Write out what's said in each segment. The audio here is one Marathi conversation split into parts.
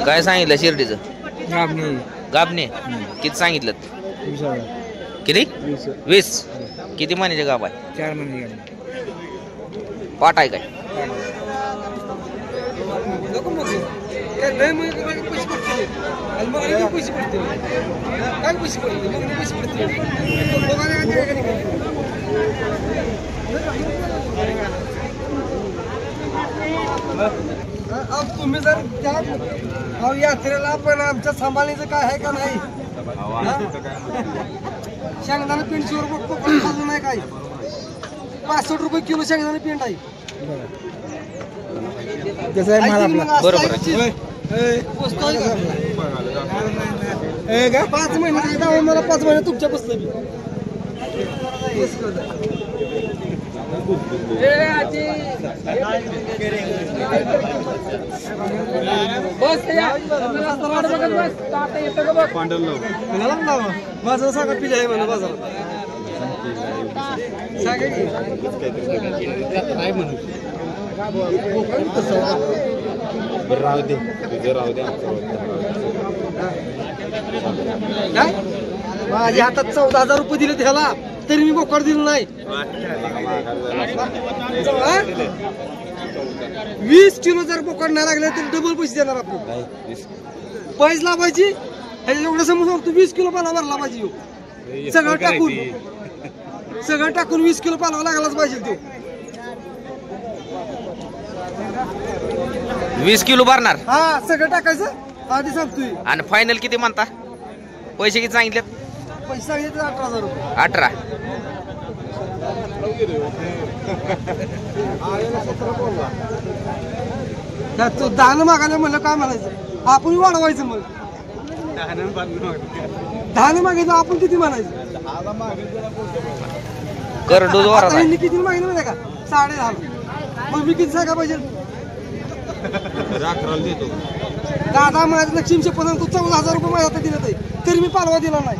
काय सांगितलं शिर्डीचं? गाबणे किती सांगितलं? किती? 20. किती महिन्याचे गाब आहे? 4 महिने. पाट आहे काय? तुम्ही जर त्या यात्रेला पण आमच्या सांभाळण्याचं काय आहे का नाही? शेंगदाणा पिंडशीवर खाल्लं नाही काय? 65 रुपये किलो शेंगदाणा पिंड आहे. बरोबर. 5 महिने मला 5 महिने तुमच्या बसलं माझं सांगा पिले आहे म्हणा बाजारात सांगा राहू दे तुझं राहू दे. माझ्या हातात 14,000 रुपये दिले त्याला तरी मी बोकड दिलं नाही. 20 किलो जर बोकड नाही लागले तर डबल पैसे देणार आपण. पैसे लावायची एवढं समज तू 20 किलो पाला भरला पाहिजे. सगळं टाकून 20 किलो पालावा लागलाच पाहिजे तो. 20 किलो भरणार? हा सगळं टाकायचं आधी सांगतोय. आणि फायनल किती म्हणता? पैसे किती सांगितले? पैसे सांगितले 18,000 रुपये. 18. तो 10 मागायला म्हणलं काय म्हणायचं? आपण वाढवायचं मग. 10 मागायचं आपण किती म्हणायचं? किती मागितलं माहिती का? 10.5. मग मी किती सांगा पाहिजे? दादा माझ्या लक्ष्मीचे पर्यंत 14,000 रुपये माझ्या हातात दिले तरी मी पालवा दिला नाही.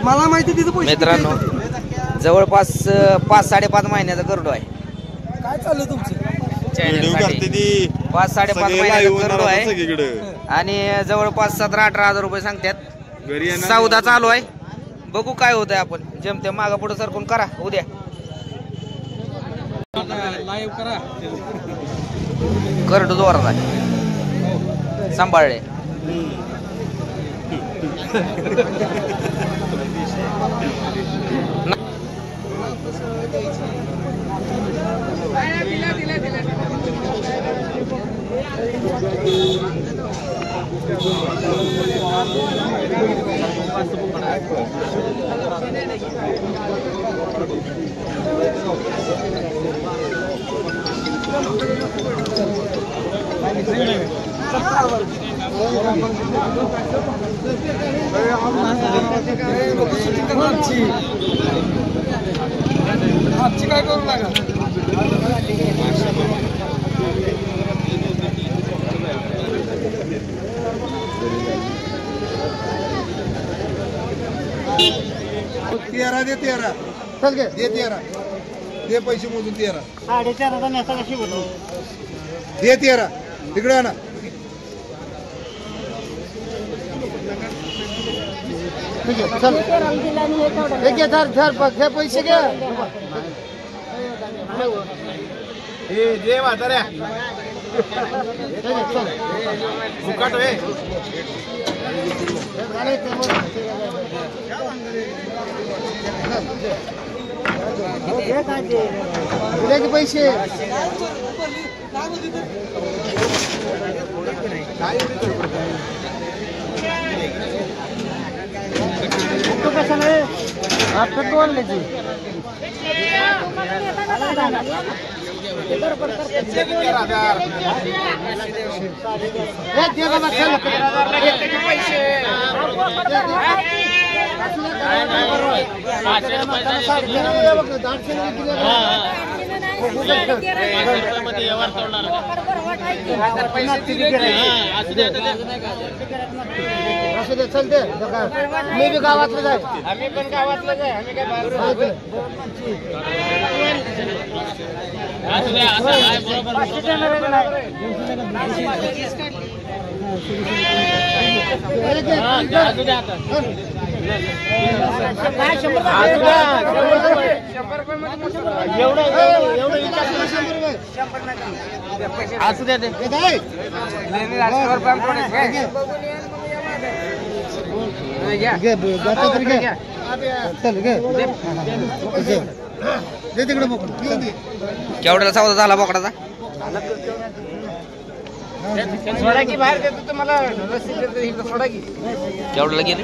मला माहिती तिथं पैसे. मित्रांनो जवळपास 5-5.5 महिन्याचा गरुडो आहे. काय चाललंय तुमचं? 5-5.5 महिन्याचा गरुडो आहे आणि जवळपास 17-18 हजार रुपये सांगतात. सौदा चालू आहे. बघू काय होत आहे. आपण जमते मागा पुढे सरकून करा उद्या लाईव्ह करा. करडू जोरात आहे. सांभाळले. आजची काय करू लागा? तेरा दे 13 दे 13 दे पैसे मोजून 13 दे 13 तिकडे ना. पैसे घ्या. जे म्हाताऱ्या फुकट होय. पैसे पैसे मी बी गावातलं आहे. आम्ही पण गावातलं आहे. आम्ही काय असू द्या केवढ्याला सौदा झाला बोकडाचा? सोडा की बाहेर देतो तुम्हाला सोडा की केवढ्याला गेले?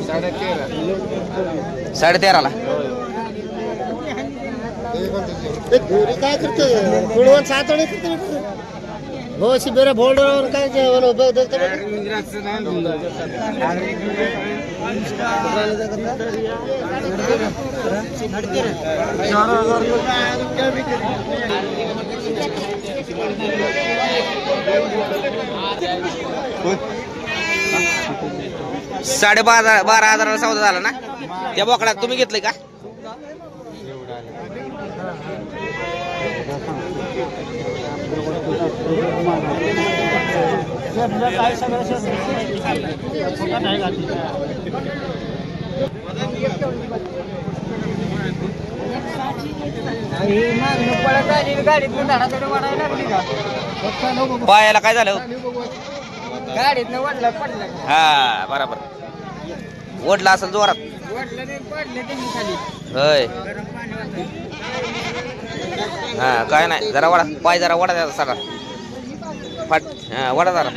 13.5 13.5ला. काय करतो थोडं 7 हो अशी बेरा भोल्डर काय बारा हजाराला सौदा झाला ना त्या बोकडा? तुम्ही घेतलंय का? पायाला काय झालं? गाडीत वडला पडला. हा बरोबर ओढला असेल जोरात. होय हा काय नाही जरा वडा पाय जरा वडा द्या सगळा फाट. हा वडा जरा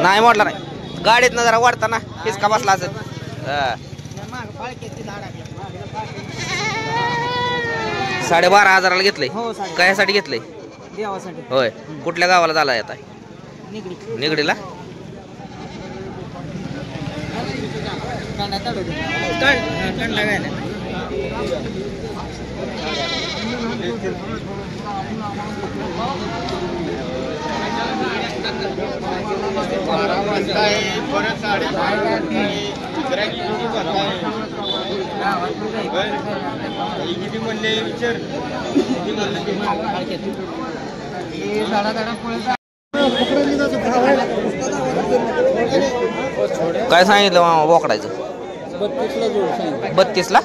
नाही मोडला नाही. गाडीत ना जरा वाढताना हिसका बसला असेल. हा 12,500ला घेतलंय. कशासाठी घेतलंय? होय कुठल्या गावाला झाला आता? निगडीला. काय सांगितलं मामा बोकडायचं? 32ला.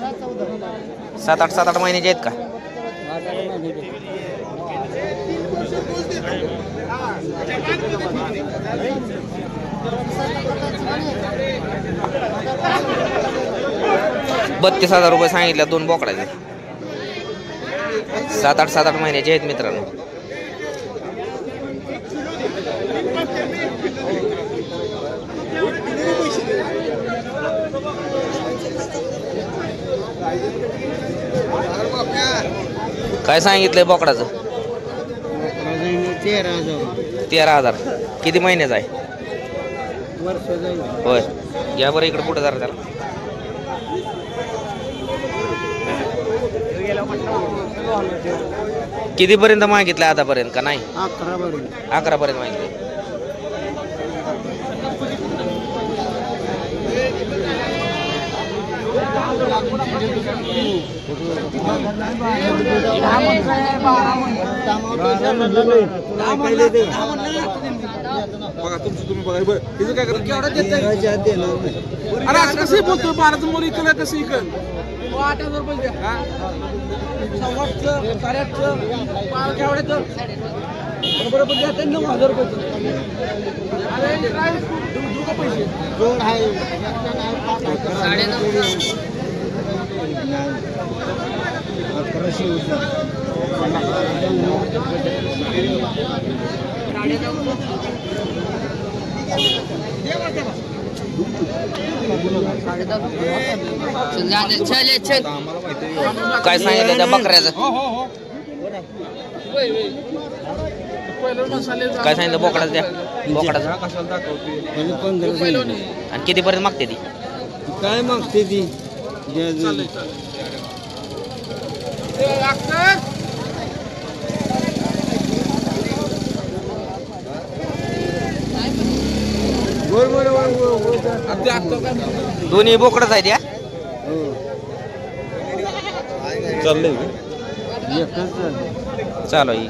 7-8 महिन्याचे आहेत का? ₹32,000 सांगितल्या 2 बोकडाचे. 7-8 महिन्याचे आहेत मित्रांनो. काय सांगितलंय बोकडाचं? 13,000. किती महिन्याचा आहे? होय घ्या बरं इकडे पुढे जरा त्याला. कितीपर्यंत मागितलं आतापर्यंत का नाही? 11 पर्यंत मागितले. बघा तुमचं तुम्ही बघा बरं तिचं काय करत अरे असं कसं बोलतो 12चं मुलं इकडे कसं इकडं 8,000 रुपये द्या. 8,500 8,500 केवढ्याचं बरोबर द्या. 9,000 रुपये पैसे जोड आहे. 11,500. काय सांगितलं त्या बकऱ्याचं? काय सांगितलं बोकडाचं? त्या बोकडाचं आणि कितीपर्यंत मागते ती? काय मागते ती? दोन्ही बोकडच आहेत या. चालू आहे.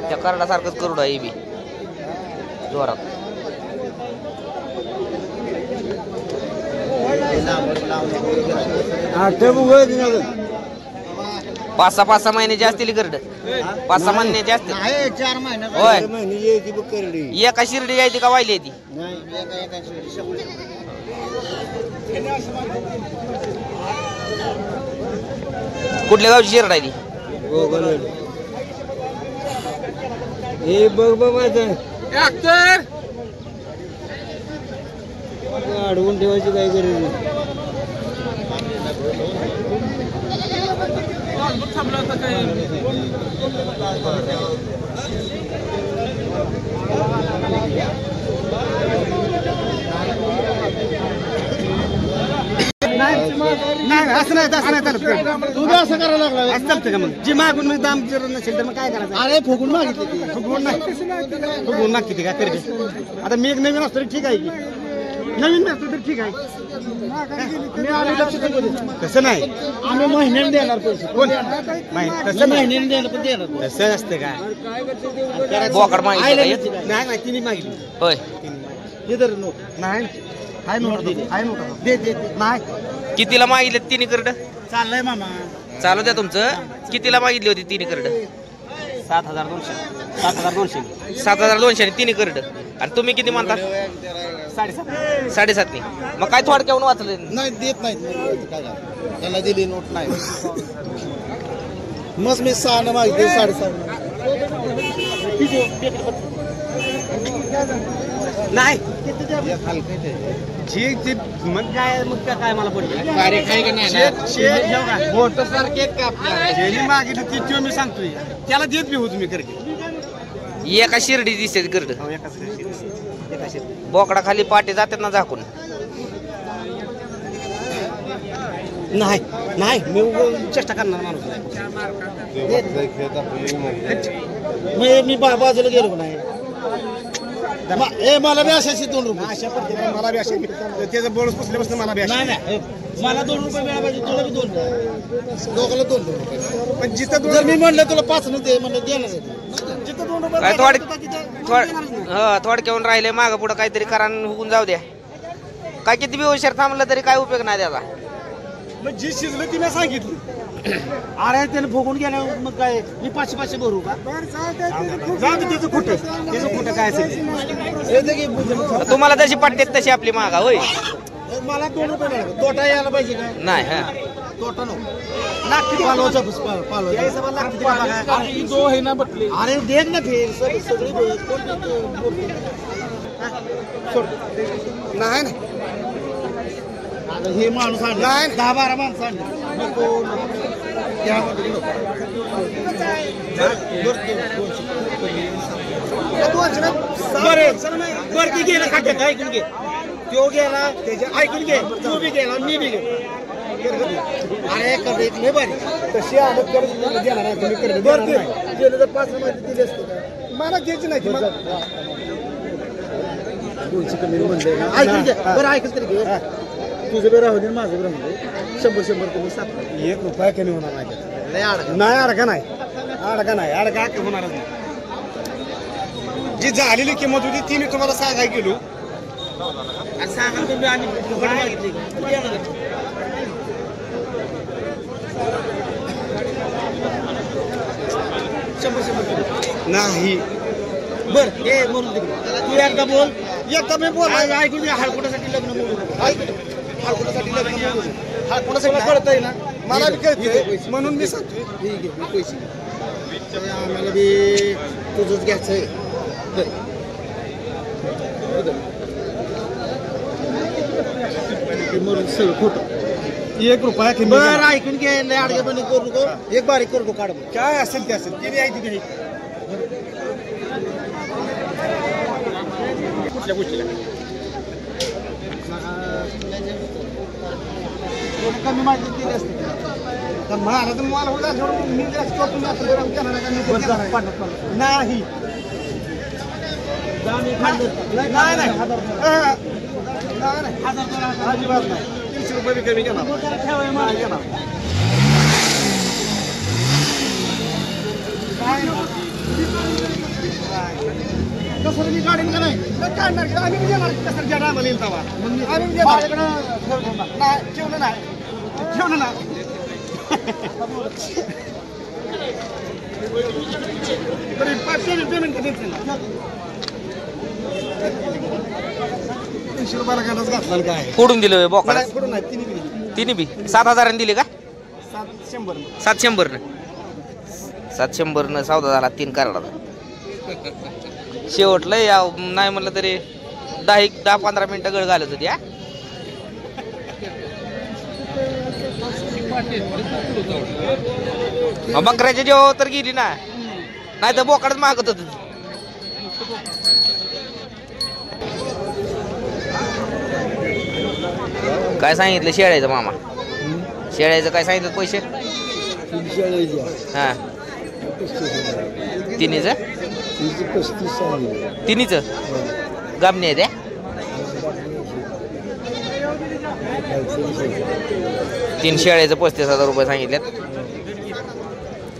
त्या करडासारखंच करू आहे बी जोरात. पाच सहा महिन्याची असतील करड. 5-6 महिन्याची असतील. 4 महिने होय. करडी एका शिर्डी यायची का वाहिली ती. कुठल्या गावची शिरड आहे ती. हे बघ बाबा अडवून ठेवायची काय गरज नाही. नाही असं नाही चालत. तू असं करायला लागला असं चालतं का मग? जी मागून मग दाम जर नसेल तर मग काय करायचं? अरे फुगून मागितली ती. फुगवून मागते ती काय करते. आता मी एक नवीन असतो ठीक आहे की नवीन नसतो तर ठीक आहे. तसं नाही आम्ही महिन्याने देणार पैसे. कोण तसं महिन्याने देणार पण देणार तसं असतं काय. बोकड मागितलं नाही तिने मागितली. होय. हे तर नोट नाही हाय नोट दे नाही. कितीला मागितले तिन्ही करड. चाललंय मामा चालू द्या तुमचं. कितीला मागितली होती तिन्ही करड. 7,200 7,200 तिन्ही करड. आणि तुम्ही किती म्हणता. 7.5 मग काय थोडक्याहून वाचले. नाही देत नाही काय त्याला दिली नोट नाही. मग मी 6 मागितली 6.5 नाही मग काय मला पडलं मागितलं ती मी सांगतोय त्याला देत बी हो तुम्ही करते. एका शिर्डी दिसते करड. बोकडा खाली पाटे जातात ना झाकून. नाही मी चेष्टा करणार माणूस नाही. मी बाजूला गेलो नाही. मला बी अशाशी 2 रुपये अशा पद्धतीने मला बी अशा त्याचा बोनस पुसल्यापासून मला बी नाही मला 2 रुपये मिळाला पाहिजे. तुला बी 2 रुपये दोघाला 2 रुपये. पण जिथं जर मी म्हणलं तुला 5 दे म्हणलं देणार जिथं 2 रुपये काय थोडक्याहून राहिले मागं पुढं काहीतरी कारण होऊन जाऊ द्या. काय किती बी उशीर थांबलं तरी काय उपयोग नाही त्याचा. मग जी शिजलं ती मी सांगितली. अरे त्याने फुगून गेल्यावर मग काय मी 500 भरू का. जाऊ दे त्याचं खोटं काय असेल. तुम्हाला जशी पडते तशी आपली मागा होय. मला 2 रुपये मिळाले. तोटा यायला पाहिजे का. नाही हा तोटा नको अरे देख ना फिर सगळी नाही हे माणूस आणला 10-12 माणसं आणली. बरं गेला खात्यात ऐकून घे. तो गेला त्याच्या ऐकून घे. तू बी गेला मी बी गेलो. अरे कधी बारी तशी आदत करत देणार नाही तुम्ही करत. बरं गेलं तर 5 माहिती दिली असते मला द्यायची नाही. 200 कमी म्हणले ऐकून घे. बरं ऐकत तरी घे. तुझं बी राहू दे माझं बी राहू दे. 100 तुम्ही 7 1 रुपया कमी होणार नाही. अडका नाही अडका होणारच नाही. जी झालेली किंमत होती ती मी तुम्हाला सांगाय गेलो. सांगा तुम्ही आणि मागितली नाही. बर हे म्हणून तू एकदा बोल. एकदा मी बोल ऐकून घे. हळकुटासाठी लग्न बोलू. हळकुटासाठी लग्न बोलू. हळकुटासाठी कळतंय ना. मला बी कळतंय म्हणून मी सांगतोय. ठीक आहे मी पैसे आम्हाला बी तुझंच घ्यायचंय. एक रुपया बरं ऐकून घे लय अडगेपणी करू नको एक बारीक करू नको काढ काय असेल ते असेल किती आहे तिथे कुठल्या गोष्टीला कमी माहिती दिली असते तर मला तर मला होता मी नाही अजिबात नाही 30 रुपये कमी घेणार कसं मी गाडीन का नाही काढणार आम्ही देणार कसं ज्या टायमाला येईल तेव्हा आम्ही ठेवलं ना पेमेंट कधी 300 रुपयाला गॅस घातला काय फोडून दिलं बोकडा फोडून नाही तिन्ही बी 7,000 दिले का 700 700 सौदा झाला 3 कराडाचा शेवटलं या नाही म्हणलं तरी 10-15 मिनिटं गळ घालत होती हा बकऱ्याच्या जेव्हा तर गेली ना नाही तर बोकडच मागत होत काय सांगितलं शेळ्याचं मामा शेळ्याचं काय सांगितलं पैसे हा तिन्हीच गाबणी आहे त्या तीन शेळ्याचं 35,000 रुपये सांगितल्यात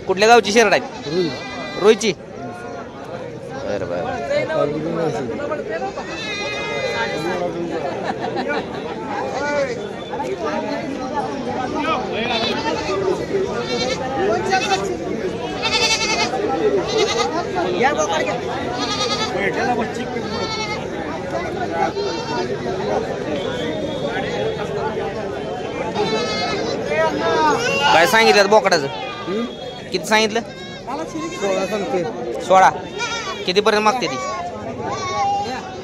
कुठल्या गावची शेरड आहे रोईची बरं बरं काय सांगितलं बोकडाचं किती सांगितलं 16 कितीपर्यंत मागते ती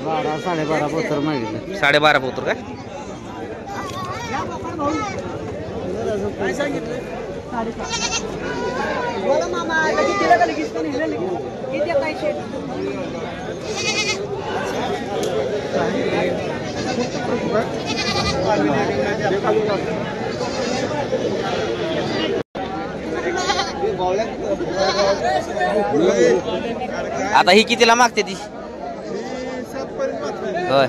12-12.5 पोतर मागितलं 12.5 पोतर का आता ही कितीला मागते ती होय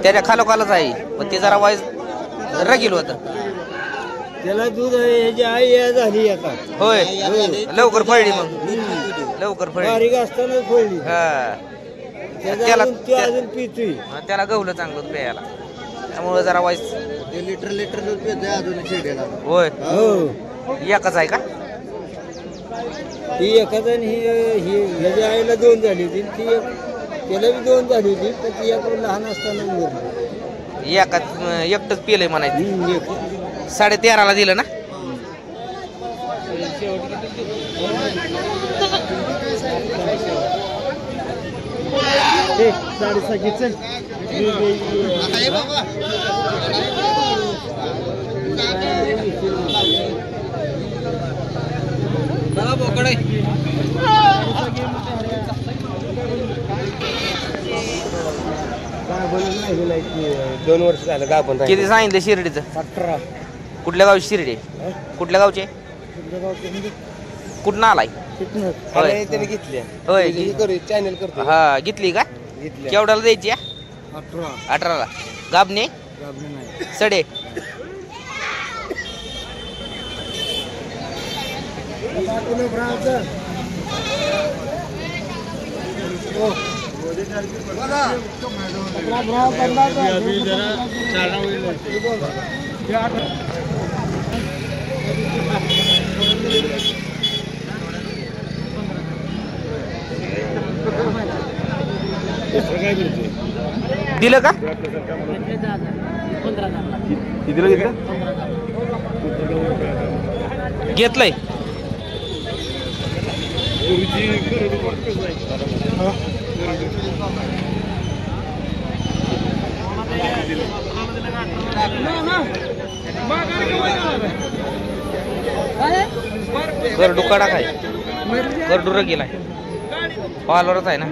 त्याच्या खालोखालच आहे पण ते जरा वाईज रगील होत त्याला दूध ह्याची आई झाली आता होय लवकर फळली मग लवकर फळली बारीक असताना फळली हा त्याला अजून पितोय त्याला गवलं चांगलं प्यायला त्यामुळे जरा वाईज लिटर दूध पितोय अजून शेड्याला होय हो एकच आहे का ही एखादा ही ह्याच्या आईला 2 झाली होती ती त्याला बी 2 झाली होती पण ती एक लहान असताना मरली एकटच पिलंय म्हणायचं 13.5 दिलं ना दोन वर्ष झालं गाभण किती सांगितलं शिर्डीचं 18 कुठल्या गावची शिर्डी कुठल्या गावचे कुठं आलाय होय त्याने घेतली होय चॅनल करतो हा घेतली का केवढ्याला द्यायची 18ला गाबणे सडे दिलं का घेतलंय करडू कडा काय करडू रगीला आहे पालवरच आहे ना.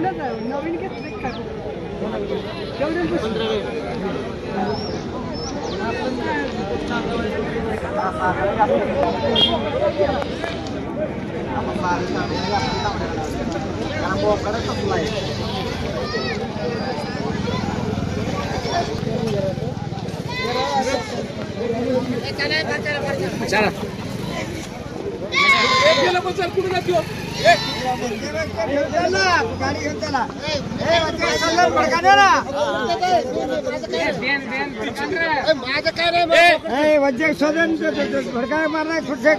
भडकाय मारणार कुठे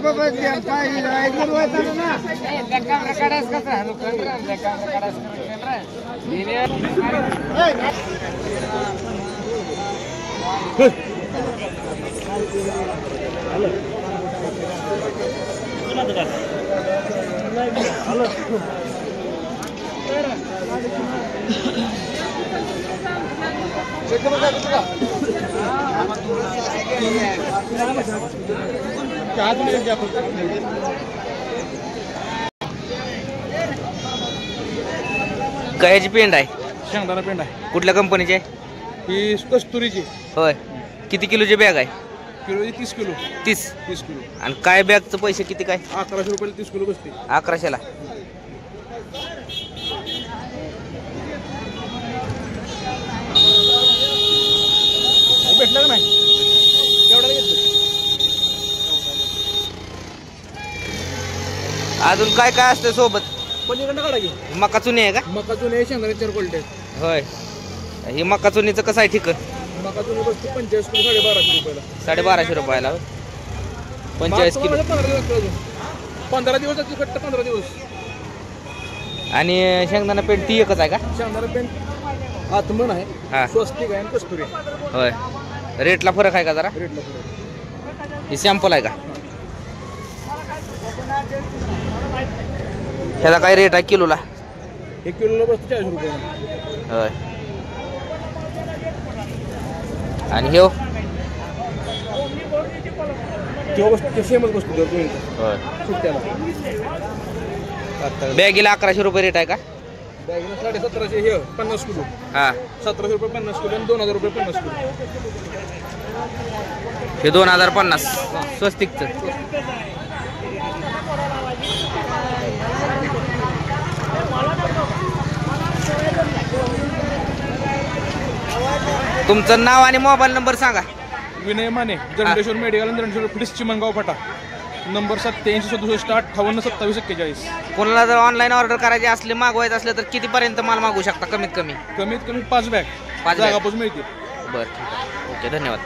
कयाची पेंड आहे शेंगदाणा पेंड आहे कुठल्या कंपनीची आहे ही कस्तुरीची होय किती किलोची बॅग आहे किलो 30 किलो 30 किलो आणि काय बॅगचं पैसे किती काय 1100 रुपयाला 30 किलो बसते 1100ला भेटलं का नाही एवढ्याला घेतलं अजून काय काय असतं सोबत पलीकडनं काढा की मका चुनी आहे का मका जुने शेंगदाणे 4 क्वालिटी आहेत होय ही मका चुनीचं कसं आहे ठीक मका जुने बसते 45 किलो 1250 रुपयाला 1250 रुपयाला 45 किलो 15 दिवस जातील फक्त 15 दिवस. आणि शेंगदाणा पेंट ती एकच आहे का शेंगदाणा पेंट आत्मन आहे हा स्वस्तिक आहे आणि कस्तुरी होय रेटला फरक आहे का जरा रेटला ही सॅम्पल आहे का ह्याला काय रेट आहे किलोला 1 किलोला बसते 40 रुपये होय आणि ह्यो किंवा बसते सेमच बसतो दर दोन होय सुट्ट्याला बॅगीला 1100 रुपये रेट आहे का बॅगला 1750 हे 50 किलो हा 1700 रुपये 50 किलो आणि 2000 रुपये 50 किलो हे 2050 स्वस्तिकचं तुमचं नाव आणि मोबाईल नंबर सांगा. विनय माने जंडेश्वर मेडिकल आणि जंडेश्वर फिटिस चिमणगाव फाटा नंबर 8767582741. कोणाला जर ऑनलाईन ऑर्डर करायची असली मागवायचं असलं तर कितीपर्यंत माल मागवू शकता कमीत कमी 5 बॅग 5 जागापोच मिळते. बरं ठीक आहे ओके धन्यवाद.